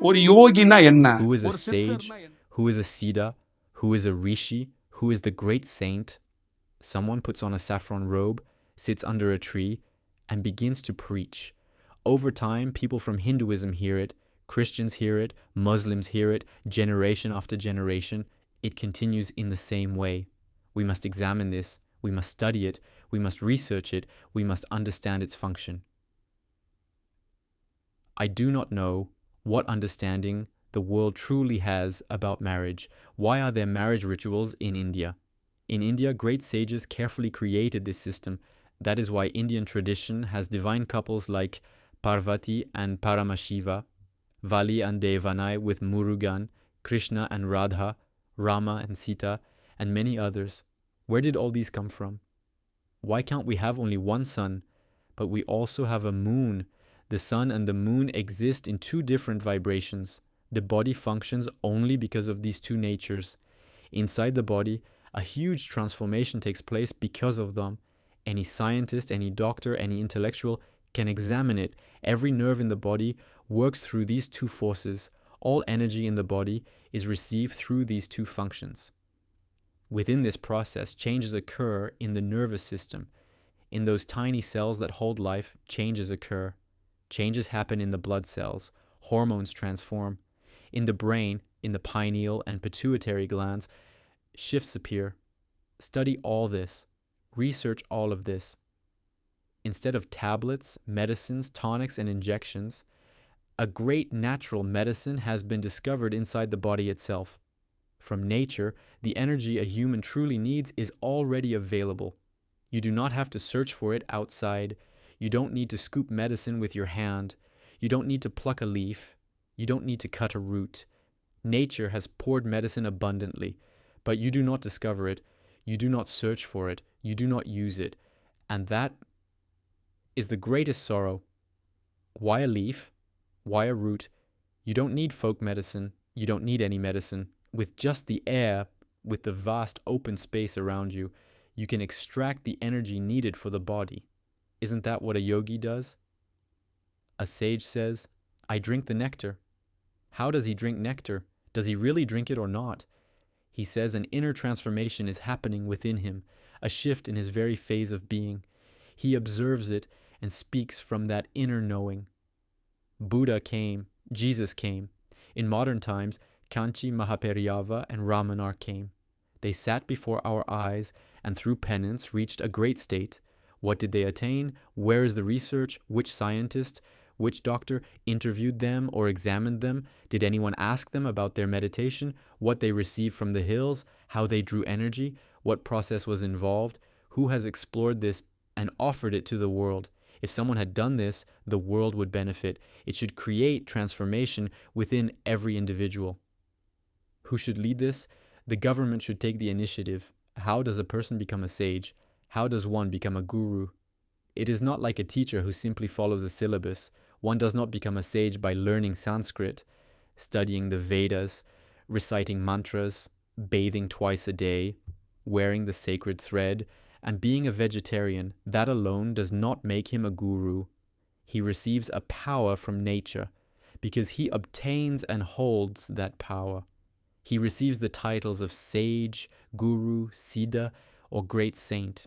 ஒரு யோகினா என்ன? Who is a sage? Who is a siddha? Who is a rishi? Who is the great saint? Someone puts on a saffron robe, sits under a tree, and begins to preach. Over time, people from Hinduism hear it, Christians hear it, Muslims hear it, generation after generation. It continues in the same way. We must examine this, we must study it, we must research it, we must understand its function. I do not know what understanding the world truly has about marriage. Why are there marriage rituals in India? In India, great sages carefully created this system. That is why Indian tradition has divine couples like Parvati and Paramashiva, Vali and Devanai with Murugan, Krishna and Radha, Rama and Sita, and many others. Where did all these come from? Why can't we have only one sun, but we also have a moon? The sun and the moon exist in two different vibrations. The body functions only because of these two natures. Inside the body, a huge transformation takes place because of them. Any scientist, any doctor, any intellectual can examine it. Every nerve in the body works through these two forces. All energy in the body is received through these two functions. Within this process, changes occur in the nervous system. In those tiny cells that hold life, changes occur. Changes happen in the blood cells. Hormones transform. In the brain, in the pineal and pituitary glands, shifts appear. Study all this. Research all of this. Instead of tablets, medicines, tonics, and injections, a great natural medicine has been discovered inside the body itself. From nature, the energy a human truly needs is already available. You do not have to search for it outside. You don't need to scoop medicine with your hand. You don't need to pluck a leaf. You don't need to cut a root. Nature has poured medicine abundantly, but you do not discover it. You do not search for it. You do not use it. And that is the greatest sorrow. Why a leaf? Why a root? You don't need folk medicine. You don't need any medicine. With just the air, with the vast open space around you, you can extract the energy needed for the body. Isn't that what a yogi does? A sage says, I drink the nectar. How does he drink nectar? Does he really drink it or not? He says an inner transformation is happening within him, a shift in his very phase of being. He observes it and speaks from that inner knowing. Buddha came, Jesus came. In modern times, Kanchi Mahaperiyava and Ramanar came. They sat before our eyes and through penance reached a great state. What did they attain? Where is the research? Which scientist, which doctor interviewed them or examined them? Did anyone ask them about their meditation, what they received from the hills, how they drew energy, what process was involved? Who has explored this and offered it to the world? If someone had done this, the world would benefit. It should create transformation within every individual. Who should lead this? The government should take the initiative. How does a person become a sage? How does one become a guru? It is not like a teacher who simply follows a syllabus. One does not become a sage by learning Sanskrit, studying the Vedas, reciting mantras, bathing twice a day, wearing the sacred thread, and being a vegetarian. That alone does not make him a guru. He receives a power from nature because he obtains and holds that power. He receives the titles of sage, guru, siddha, or great saint.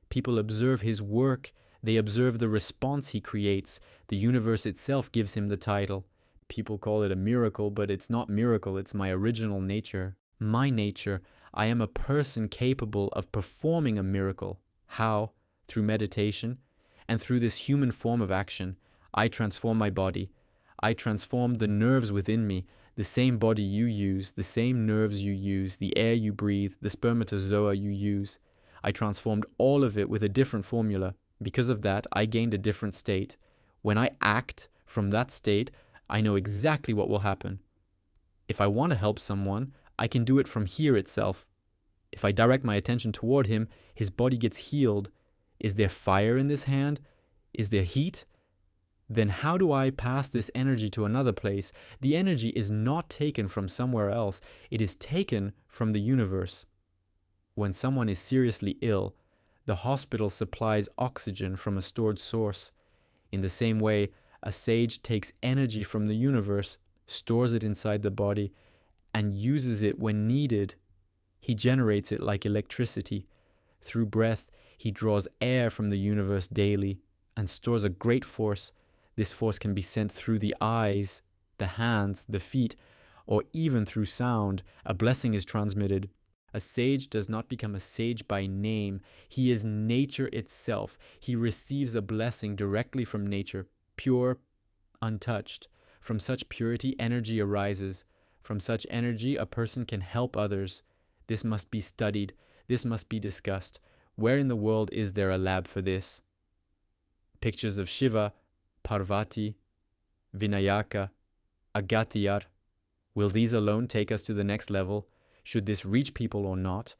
People observe his work. They observe the response he creates. The universe itself gives him the title. People call it a miracle, but it's not miracle. It's my original nature. My nature. I am a person capable of performing a miracle. How? Through meditation and through this human form of action. I transform my body. I transform the nerves within me, the same body you use, the same nerves you use, the air you breathe, the spermatozoa you use. I transformed all of it with a different formula. Because of that, I gained a different state. When I act from that state, I know exactly what will happen. If I want to help someone, I can do it from here itself. If I direct my attention toward him, his body gets healed. Is there fire in this hand? Is there heat? Then how do I pass this energy to another place? The energy is not taken from somewhere else. It is taken from the universe. When someone is seriously ill, the hospital supplies oxygen from a stored source. In the same way, a sage takes energy from the universe stores it inside the body, and uses it when needed. He generates it like electricity. Through breath, he draws air from the universe daily and stores a great force. This force can be sent through the eyes, the hands, the feet, or even through sound. A blessing is transmitted. A sage does not become a sage by name. He is nature itself. He receives a blessing directly from nature, pure, untouched. From such purity, energy arises. From such energy, a person can help others. This must be studied. This must be discussed. Where in the world is there a lab for this? Pictures of Shiva, Parvati, Vinayaka, Agathiyar. Will these alone take us to the next level? Should this reach people or not?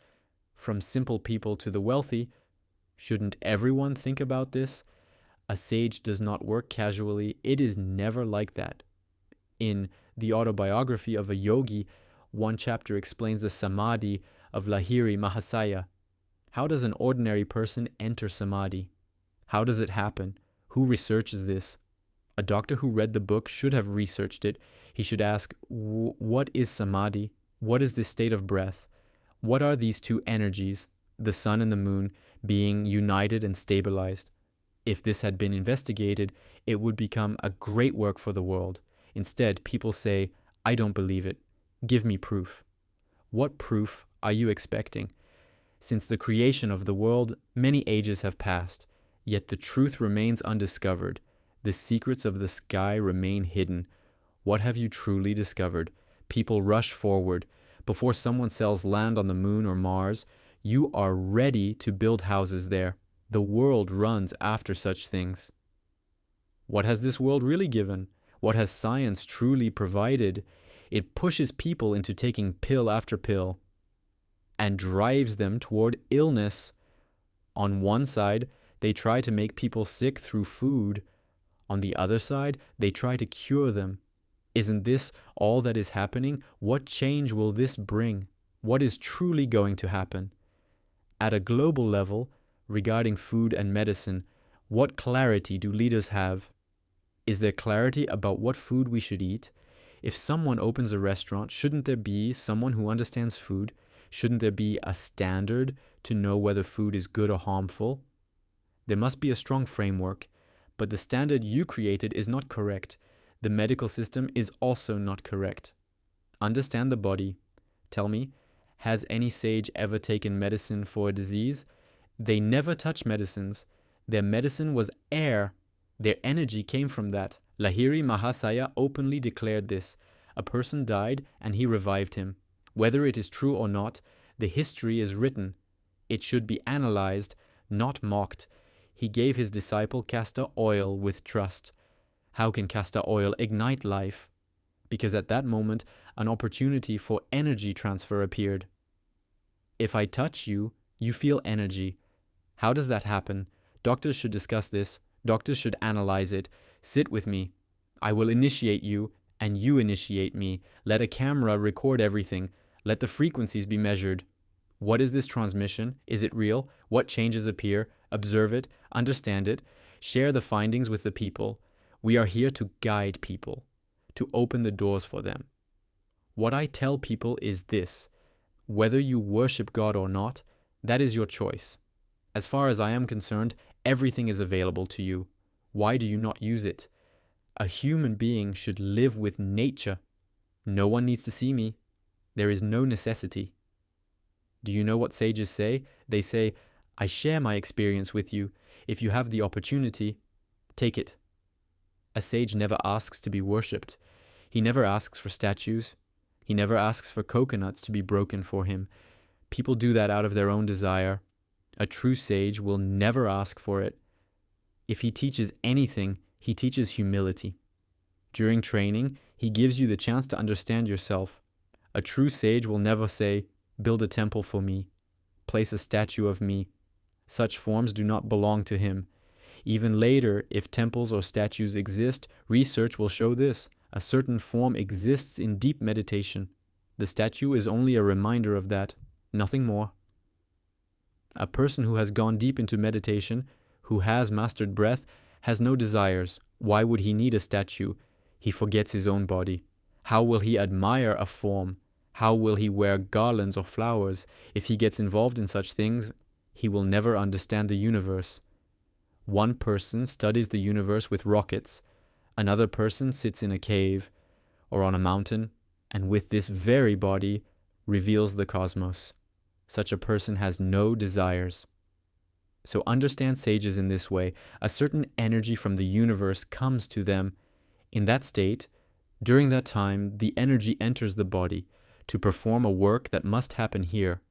From simple people to the wealthy, shouldn't everyone think about this? A sage does not work casually. It is never like that. In the autobiography of a yogi, one chapter explains the samadhi of Lahiri Mahasaya. How does an ordinary person enter samadhi? How does it happen? Who researches this? A doctor who read the book should have researched it. He should ask, what is samadhi? What is this state of breath? What are these two energies, the sun and the moon, being united and stabilized? If this had been investigated, it would become a great work for the world. Instead, people say, I don't believe it. Give me proof. What proof are you expecting? Since the creation of the world, many ages have passed, yet the truth remains undiscovered. The secrets of the sky remain hidden. What have you truly discovered? People rush forward. Before someone sells land on the moon or Mars, you are ready to build houses there. The world runs after such things. What has this world really given? What has science truly provided? It pushes people into taking pill after pill and drives them toward illness. On one side, they try to make people sick through food. On the other side, they try to cure them. Isn't this all that is happening? What change will this bring? What is truly going to happen? At a global level, regarding food and medicine, what clarity do leaders have? Is there clarity about what food we should eat? If someone opens a restaurant, shouldn't there be someone who understands food? Shouldn't there be a standard to know whether food is good or harmful? There must be a strong framework, but the standard you created is not correct. The medical system is also not correct. Understand the body. Tell me, has any sage ever taken medicine for a disease? They never touch medicines. Their medicine was air. Their energy came from that. Lahiri Mahasaya openly declared this. A person died and he revived him. Whether it is true or not, the history is written. It should be analyzed, not mocked. He gave his disciple castor oil with trust. How can castor oil ignite life? Because at that moment, an opportunity for energy transfer appeared. If I touch you, you feel energy. How does that happen? Doctors should discuss this. Doctors should analyze it. Sit with me. I will initiate you, and you initiate me. Let a camera record everything. Let the frequencies be measured. What is this transmission? Is it real? What changes appear? Observe it, understand it, share the findings with the people. We are here to guide people, to open the doors for them. What I tell people is this: whether you worship God or not, that is your choice. As far as I am concerned, everything is available to you. Why do you not use it? A human being should live with nature. No one needs to see me. There is no necessity. Do you know what sages say? They say, I share my experience with you. If you have the opportunity, take it. A sage never asks to be worshipped. He never asks for statues. He never asks for coconuts to be broken for him. People do that out of their own desire. A true sage will never ask for it. If he teaches anything, he teaches humility. During training, he gives you the chance to understand yourself. A true sage will never say, build a temple for me, place a statue of me. Such forms do not belong to him. Even later, if temples or statues exist, research will show this. A certain form exists in deep meditation. The statue is only a reminder of that, nothing more. A person who has gone deep into meditation, who has mastered breath, has no desires. Why would he need a statue? He forgets his own body. How will he admire a form? How will he wear garlands or flowers? If he gets involved in such things, he will never understand the universe. One person studies the universe with rockets, another person sits in a cave or on a mountain, and with this very body reveals the cosmos. Such a person has no desires. So understand sages in this way. A certain energy from the universe comes to them. In that state, during that time, the energy enters the body to perform a work that must happen here.